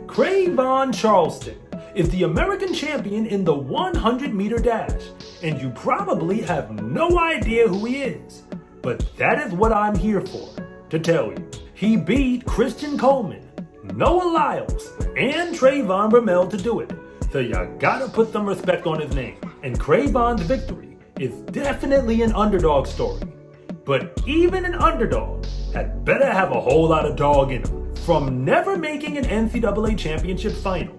Cravont Charleston is the American champion in the 100-meter dash, and you probably have no idea who he is. But that is what I'm here for, to tell you. He beat Christian Coleman, Lyles, and Trayvon Bromell to do it. So you gotta put some respect on his name. And Cravon's victory is definitely an underdog story. But even an underdog had better have a whole lot of dog in him. From never making an NCAA championship final,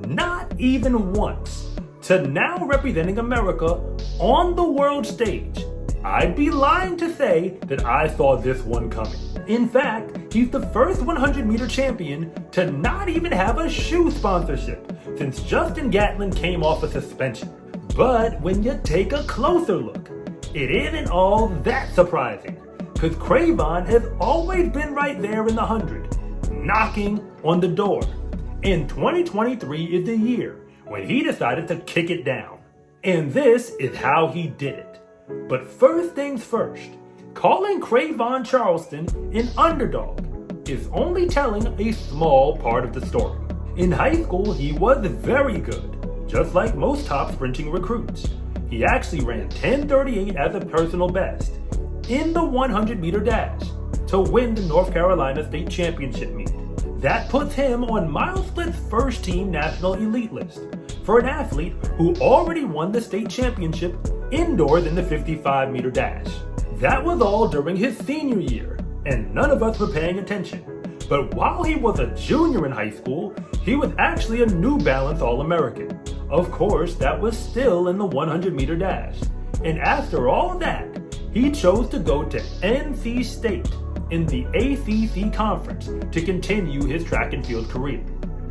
not even once, to now representing America on the world stage, I'd be lying to say that I saw this one coming. In fact, he's the first 100-meter champion to not even have a shoe sponsorship since Justin Gatlin came off a suspension. But when you take a closer look, it isn't all that surprising, because Cravon has always been right there in the 100, knocking on the door. And 2023 is the year when he decided to kick it down. And this is how he did it. But first things first, calling Cravont Charleston an underdog is only telling a small part of the story. In high school, he was very good, just like most top sprinting recruits. He actually ran 10:38 as a personal best in the 100-meter dash to win the North Carolina State Championship meet. That puts him on MileSplit's first-team national elite list for an athlete who already won the state championship indoors in the 55-meter dash. That was all during his senior year, and none of us were paying attention. But while he was a junior in high school, he was actually a New Balance All-American. Of course, that was still in the 100-meter dash. And after all that, he chose to go to NC State in the ACC Conference to continue his track and field career.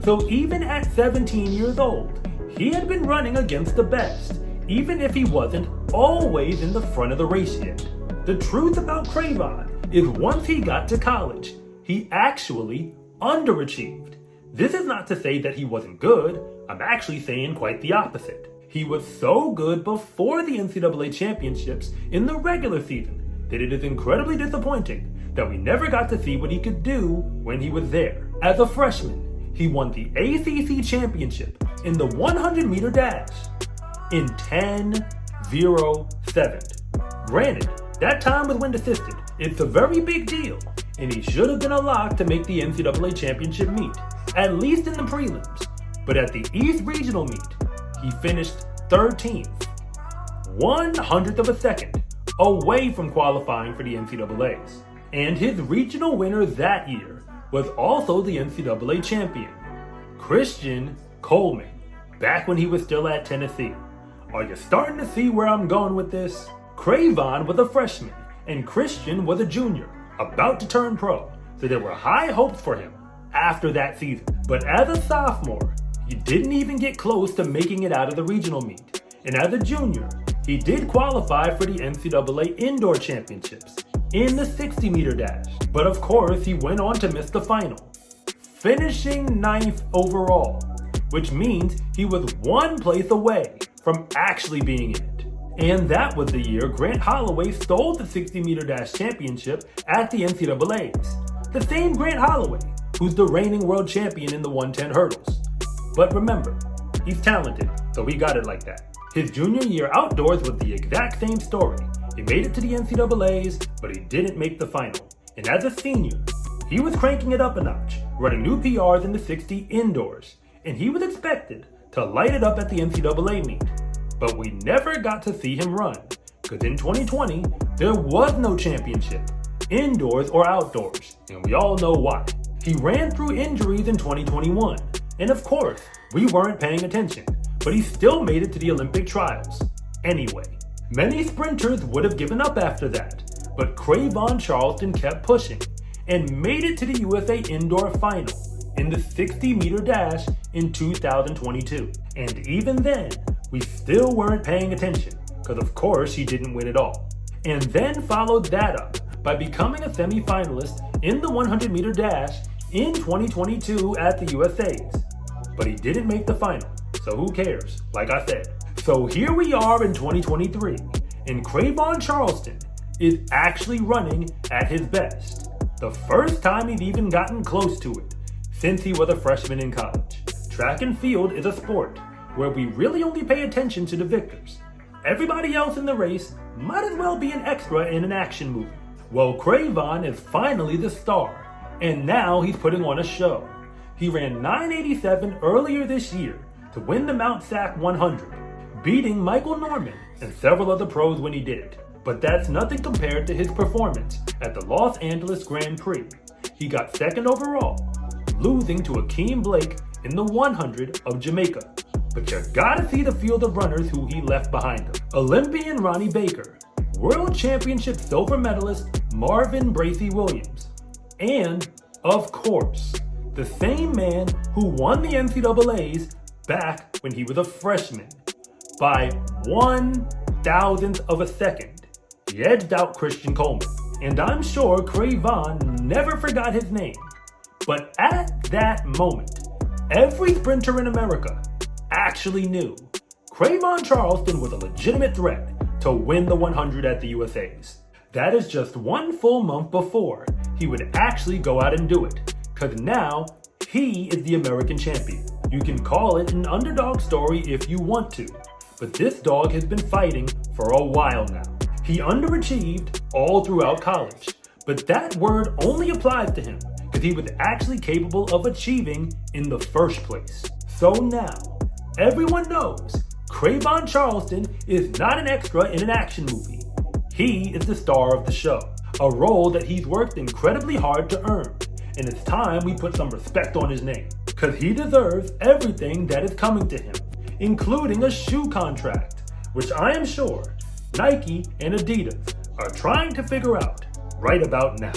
So even at 17 years old, he had been running against the best, even if he wasn't always in the front of the race yet. The truth about Cravon is once he got to college, he actually underachieved. This is not to say that he wasn't good. I'm actually saying quite the opposite. He was so good before the NCAA championships in the regular season that it is incredibly disappointing that we never got to see what he could do when he was there. As a freshman, he won the ACC championship in the 100-meter dash in 10:07. Granted, that time was wind assisted. It's a very big deal, and he should have been a lock to make the NCAA championship meet, at least in the prelims. But at the East Regional meet, he finished 13th, 1/100th of a second away from qualifying for the NCAAs. And his regional winner that year was also the NCAA champion, Christian Coleman, back when he was still at Tennessee. Are you starting to see where I'm going with this? Cravon was a freshman, and Christian was a junior, about to turn pro, so there were high hopes for him after that season. But as a sophomore, he didn't even get close to making it out of the regional meet. And as a junior, he did qualify for the NCAA Indoor Championships in the 60-meter dash. But of course, he went on to miss the final, finishing 9th overall, which means he was one place away from actually being in it. And that was the year Grant Holloway stole the 60-meter dash championship at the NCAAs. The same Grant Holloway, who's the reigning world champion in the 110 hurdles. But remember, he's talented, so he got it like that. His junior year outdoors was the exact same story. He made it to the NCAAs, but he didn't make the final. And as a senior, he was cranking it up a notch, running new PRs in the 60 indoors. And he was expected to light it up at the NCAA meet. But we never got to see him run, because in 2020, there was no championship, indoors or outdoors, and we all know why. He ran through injuries in 2021, and of course, we weren't paying attention, but he still made it to the Olympic trials. Anyway, many sprinters would have given up after that, but Cravont Charleston kept pushing and made it to the USA Indoor Final in the 60-meter dash in 2022. And even then, we still weren't paying attention, because of course he didn't win it all. And then followed that up by becoming a semi-finalist in the 100-meter dash in 2022 at the USAs. But he didn't make the final, so who cares, like I said. So here we are in 2023, and Cravont Charleston is actually running at his best. The first time he's even gotten close to it since he was a freshman in college. Track and field is a sport where we really only pay attention to the victors. Everybody else in the race might as well be an extra in an action movie. Well, Cravon is finally the star, and now he's putting on a show. He ran 9.87 earlier this year to win the Mount Sac 100, beating Michael Norman and several other pros when he did it. But that's nothing compared to his performance at the Los Angeles Grand Prix. He got second overall, losing to Akeem Blake in the 100 of Jamaica. But you gotta see the field of runners who he left behind him. Olympian Ronnie Baker, World Championship silver medalist Marvin Bracy Williams, and, of course, the same man who won the NCAAs back when he was a freshman by 1/1000th of a second. He edged out Christian Coleman, and I'm sure Cravon never forgot his name. But at that moment, every sprinter in America actually knew Cravont Charleston was a legitimate threat to win the 100 at the USA's. That is just one full month before he would actually go out and do it, because now he is the American champion. You can call it an underdog story if you want to, but this dog has been fighting for a while now. He underachieved all throughout college, but that word only applies to him because he was actually capable of achieving in the first place. So now, everyone knows Cravont Charleston is not an extra in an action movie. He is the star of the show, a role that he's worked incredibly hard to earn, and it's time we put some respect on his name, because he deserves everything that is coming to him, including a shoe contract, which I am sure Nike and Adidas are trying to figure out right about now.